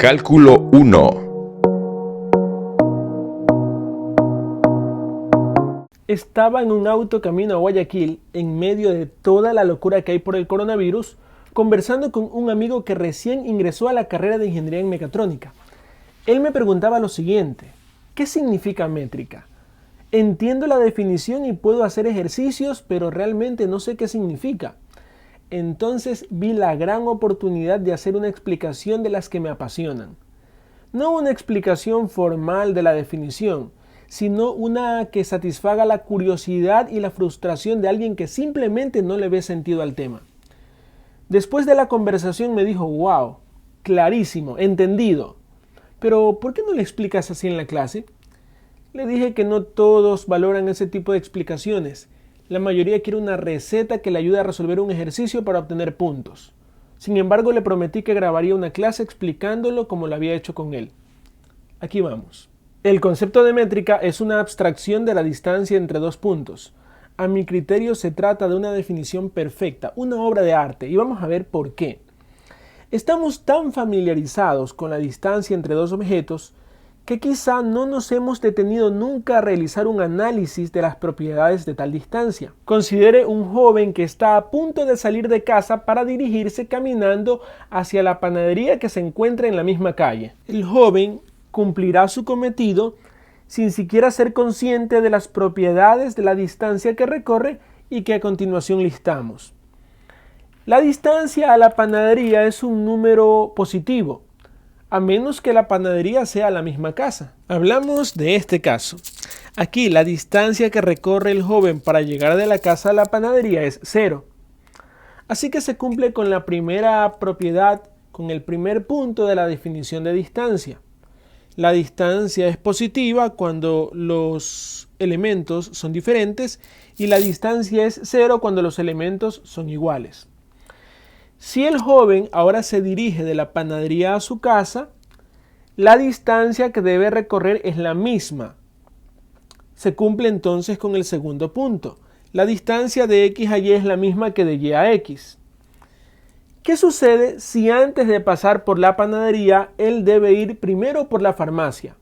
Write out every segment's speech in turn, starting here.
Cálculo 1. Estaba en un auto camino a Guayaquil, en medio de toda la locura que hay por el coronavirus, conversando con un amigo que recién ingresó a la carrera de Ingeniería en Mecatrónica. Él me preguntaba lo siguiente: ¿qué significa métrica? Entiendo la definición y puedo hacer ejercicios, pero realmente no sé qué significa. Entonces vi la gran oportunidad de hacer una explicación de las que me apasionan. No una explicación formal de la definición, sino una que satisfaga la curiosidad y la frustración de alguien que simplemente no le ve sentido al tema. Después de la conversación me dijo: wow, clarísimo, entendido. Pero ¿por qué no le explicas así en la clase? Le dije que no todos valoran ese tipo de explicaciones. La mayoría quiere una receta que le ayude a resolver un ejercicio para obtener puntos. Sin embargo, le prometí que grabaría una clase explicándolo como lo había hecho con él. Aquí vamos. El concepto de métrica es una abstracción de la distancia entre dos puntos. A mi criterio se trata de una definición perfecta, una obra de arte, y vamos a ver por qué. Estamos tan familiarizados con la distancia entre dos objetos que quizá no nos hemos detenido nunca a realizar un análisis de las propiedades de tal distancia. Considere un joven que está a punto de salir de casa para dirigirse caminando hacia la panadería que se encuentra en la misma calle. El joven cumplirá su cometido sin siquiera ser consciente de las propiedades de la distancia que recorre y que a continuación listamos. La distancia a la panadería es un número positivo, a menos que la panadería sea la misma casa. Hablamos de este caso. Aquí la distancia que recorre el joven para llegar de la casa a la panadería es 0. Así que se cumple con la primera propiedad, con el primer punto de la definición de distancia. La distancia es positiva cuando los elementos son diferentes y la distancia es 0 cuando los elementos son iguales. Si el joven ahora se dirige de la panadería a su casa, la distancia que debe recorrer es la misma. Se cumple entonces con el segundo punto. La distancia de X a Y es la misma que de Y a X. ¿Qué sucede si antes de pasar por la panadería él debe ir primero por la farmacia?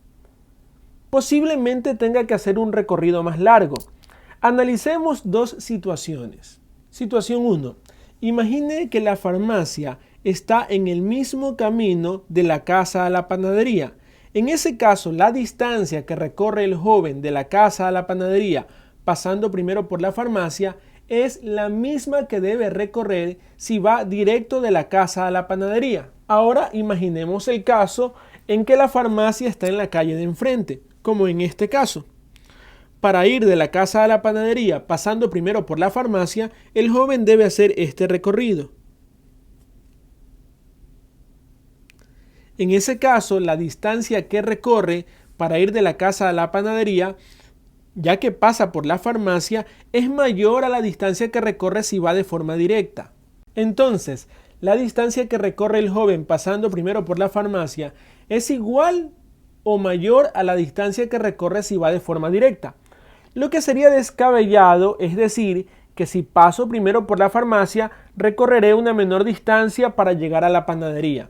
Posiblemente tenga que hacer un recorrido más largo. Analicemos dos situaciones. Situación 1. Imagine que la farmacia está en el mismo camino de la casa a la panadería. En ese caso, la distancia que recorre el joven de la casa a la panadería, pasando primero por la farmacia, es la misma que debe recorrer si va directo de la casa a la panadería. Ahora imaginemos el caso en que la farmacia está en la calle de enfrente, como en este caso. Para ir de la casa a la panadería, pasando primero por la farmacia, el joven debe hacer este recorrido. En ese caso, la distancia que recorre para ir de la casa a la panadería, ya que pasa por la farmacia, es mayor a la distancia que recorre si va de forma directa. Entonces, la distancia que recorre el joven pasando primero por la farmacia es igual o mayor a la distancia que recorre si va de forma directa. Lo que sería descabellado es decir que si paso primero por la farmacia, recorreré una menor distancia para llegar a la panadería.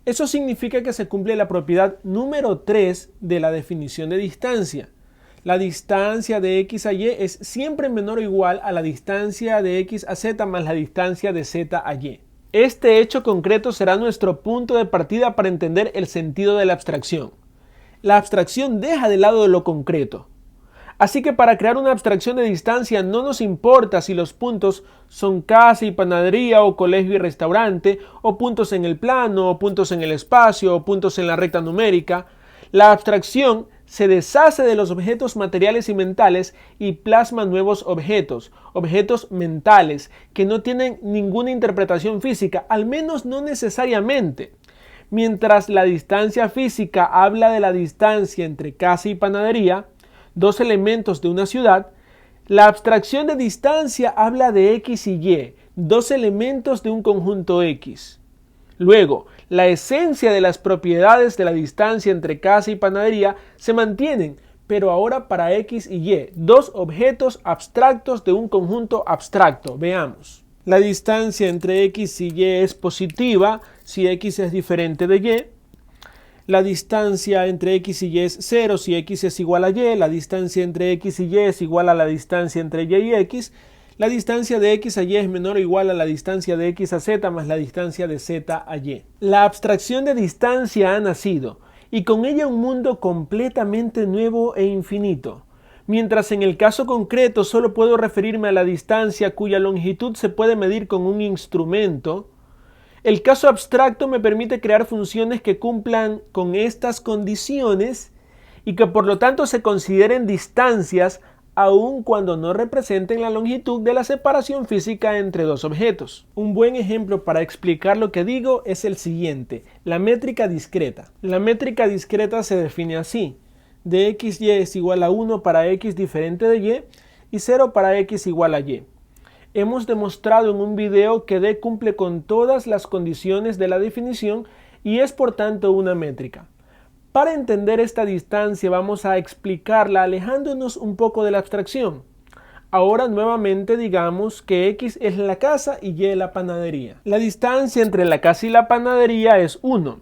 Eso significa que se cumple la propiedad número 3 de la definición de distancia. La distancia de X a Y es siempre menor o igual a la distancia de X a Z más la distancia de Z a Y. Este hecho concreto será nuestro punto de partida para entender el sentido de la abstracción. La abstracción deja de lado lo concreto. Así que para crear una abstracción de distancia no nos importa si los puntos son casa y panadería o colegio y restaurante, o puntos en el plano, o puntos en el espacio, o puntos en la recta numérica. La abstracción se deshace de los objetos materiales y mentales y plasma nuevos objetos mentales que no tienen ninguna interpretación física, al menos no necesariamente. Mientras la distancia física habla de la distancia entre casa y panadería, dos elementos de una ciudad, la abstracción de distancia habla de X y Y, dos elementos de un conjunto X. Luego, la esencia de las propiedades de la distancia entre casa y panadería se mantienen, pero ahora para X y Y, dos objetos abstractos de un conjunto abstracto. Veamos. La distancia entre X y Y es positiva si X es diferente de Y. La distancia entre x y y es 0 si x es igual a y. La distancia entre x y y es igual a la distancia entre y y x. La distancia de x a y es menor o igual a la distancia de x a z más la distancia de z a y. La abstracción de distancia ha nacido, y con ella un mundo completamente nuevo e infinito. Mientras en el caso concreto solo puedo referirme a la distancia cuya longitud se puede medir con un instrumento, el caso abstracto me permite crear funciones que cumplan con estas condiciones y que por lo tanto se consideren distancias aun cuando no representen la longitud de la separación física entre dos objetos. Un buen ejemplo para explicar lo que digo es el siguiente: la métrica discreta. La métrica discreta se define así: de x y es igual a 1 para x diferente de y 0 para x igual a y. Hemos demostrado en un video que D cumple con todas las condiciones de la definición y es por tanto una métrica. Para entender esta distancia vamos a explicarla alejándonos un poco de la abstracción. Ahora nuevamente digamos que x es la casa y y la panadería. La distancia entre la casa y la panadería es 1,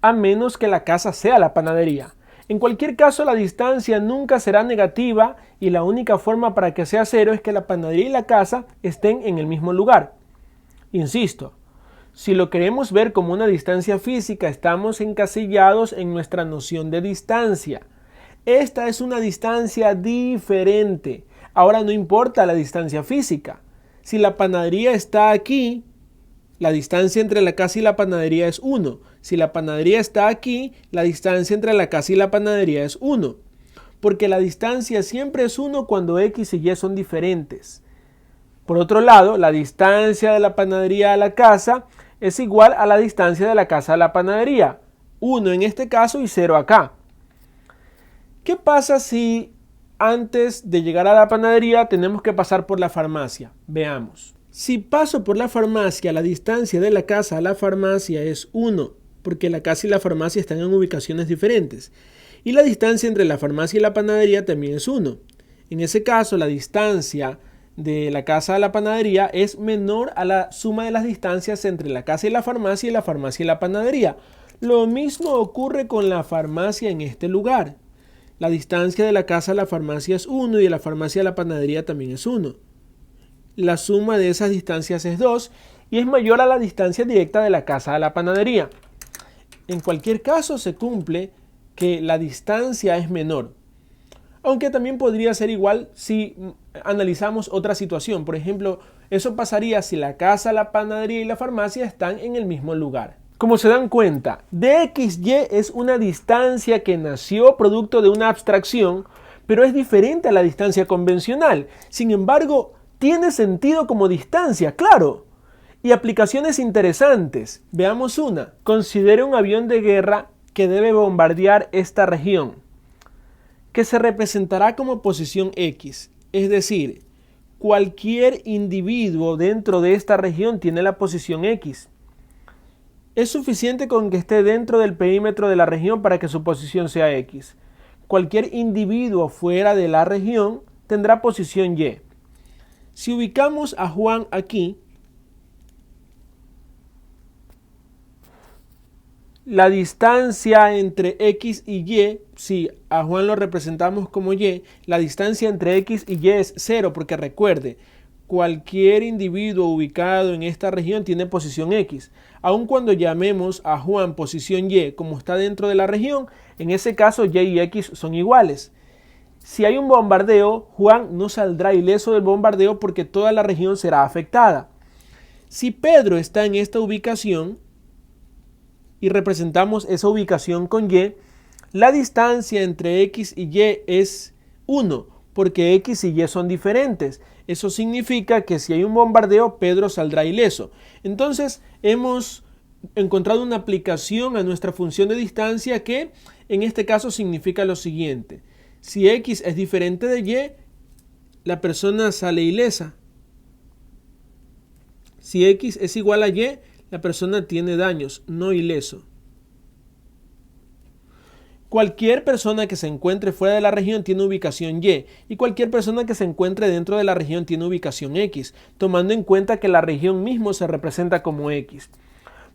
a menos que la casa sea la panadería. En cualquier caso, la distancia nunca será negativa y la única forma para que sea 0 es que la panadería y la casa estén en el mismo lugar. Insisto, si lo queremos ver como una distancia física, estamos encasillados en nuestra noción de distancia. Esta es una distancia diferente. Ahora no importa la distancia física. Si la panadería está aquí, la distancia entre la casa y la panadería es 1. Si la panadería está aquí, la distancia entre la casa y la panadería es 1. Porque la distancia siempre es 1 cuando x y y son diferentes. Por otro lado, la distancia de la panadería a la casa es igual a la distancia de la casa a la panadería. 1 en este caso y 0 acá. ¿Qué pasa si antes de llegar a la panadería tenemos que pasar por la farmacia? Veamos. Si paso por la farmacia, la distancia de la casa a la farmacia es 1, porque la casa y la farmacia están en ubicaciones diferentes. Y la distancia entre la farmacia y la panadería también es 1. En ese caso, la distancia de la casa a la panadería es menor a la suma de las distancias entre la casa y la farmacia y la panadería. Lo mismo ocurre con la farmacia en este lugar. La distancia de la casa a la farmacia es 1 y de la farmacia a la panadería también es 1. La suma de esas distancias es 2 y es mayor a la distancia directa de la casa a la panadería. En cualquier caso se cumple que la distancia es menor. Aunque también podría ser igual si analizamos otra situación. Por ejemplo, eso pasaría si la casa, la panadería y la farmacia están en el mismo lugar. Como se dan cuenta, dxy es una distancia que nació producto de una abstracción, pero es diferente a la distancia convencional. Sin embargo, tiene sentido como distancia, claro. Y aplicaciones interesantes. Veamos una. Considere un avión de guerra que debe bombardear esta región, que se representará como posición X. Es decir, cualquier individuo dentro de esta región tiene la posición X. Es suficiente con que esté dentro del perímetro de la región para que su posición sea X. Cualquier individuo fuera de la región tendrá posición Y. Si ubicamos a Juan aquí, la distancia entre X y Y, si a Juan lo representamos como Y, la distancia entre X y Y es 0, porque recuerde, cualquier individuo ubicado en esta región tiene posición X. Aun cuando llamemos a Juan posición Y, como está dentro de la región, en ese caso Y y X son iguales. Si hay un bombardeo, Juan no saldrá ileso del bombardeo porque toda la región será afectada. Si Pedro está en esta ubicación y representamos esa ubicación con Y, la distancia entre X y Y es 1, porque X y Y son diferentes. Eso significa que si hay un bombardeo, Pedro saldrá ileso. Entonces, hemos encontrado una aplicación a nuestra función de distancia que en este caso significa lo siguiente. Si X es diferente de Y, la persona sale ilesa. Si X es igual a Y, la persona tiene daños, no ileso. Cualquier persona que se encuentre fuera de la región tiene ubicación Y, y cualquier persona que se encuentre dentro de la región tiene ubicación X, tomando en cuenta que la región mismo se representa como X.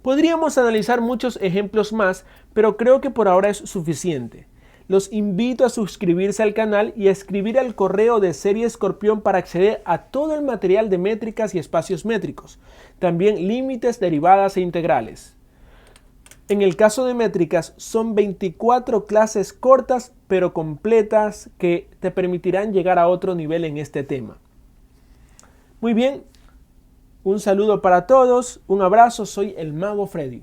Podríamos analizar muchos ejemplos más, pero creo que por ahora es suficiente. Los invito a suscribirse al canal y a escribir al correo de Serie Escorpión para acceder a todo el material de métricas y espacios métricos, también límites, derivadas e integrales. En el caso de métricas, son 24 clases cortas pero completas que te permitirán llegar a otro nivel en este tema. Muy bien, un saludo para todos, un abrazo, soy el Mago Freddy.